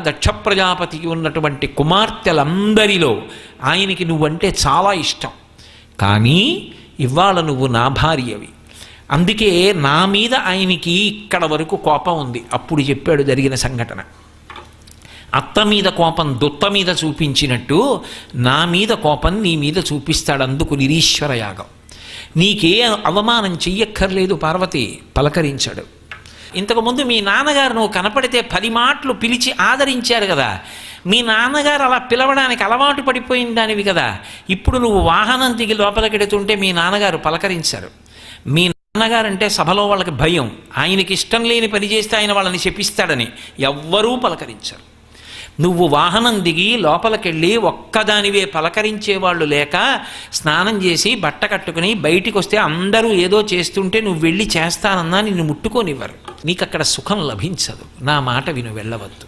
దక్ష ప్రజాపతికి ఉన్నటువంటి కుమార్తెలందరిలో ఆయనకి నువ్వంటే చాలా ఇష్టం. కానీ ఇవాళ నువ్వు నా భార్యవి, అందుకే నా మీద ఆయనకి ఇక్కడ వరకు కోపం ఉంది. అప్పుడు చెప్పాడు జరిగిన సంఘటన. అత్త మీద కోపం దుత్త మీద చూపించినట్టు నా మీద కోపం నీ మీద చూపిస్తాడు. అందుకు నిరీశ్వర యాగం. నీకే అవమానం చెయ్యక్కర్లేదు పార్వతి, పలకరించాడు. ఇంతకుముందు మీ నాన్నగారు నువ్వు కనపడితే 10 మాటలు పిలిచి ఆదరించారు కదా, మీ నాన్నగారు అలా పిలవడానికి అలవాటు పడిపోయిన దానివి కదా. ఇప్పుడు నువ్వు వాహనం దిగి లోపలికెడుతుంటే మీ నాన్నగారు పలకరించారు. మీ నాన్నగారంటే సభలో వాళ్ళకి భయం, ఆయనకి ఇష్టం లేని పని చేస్తే ఆయన వాళ్ళని శపిస్తాడని ఎవ్వరూ పలకరించారు. నువ్వు వాహనం దిగి లోపలికెళ్ళి ఒక్కదానివే పలకరించేవాళ్ళు లేక స్నానం చేసి బట్ట కట్టుకుని బయటికి వస్తే అందరూ ఏదో చేస్తుంటే నువ్వు వెళ్ళి చేస్తానన్నా నిన్ను ముట్టుకోనివ్వరు. నీకు అక్కడ సుఖం లభించదు. నా మాట విను, వెళ్ళవద్దు.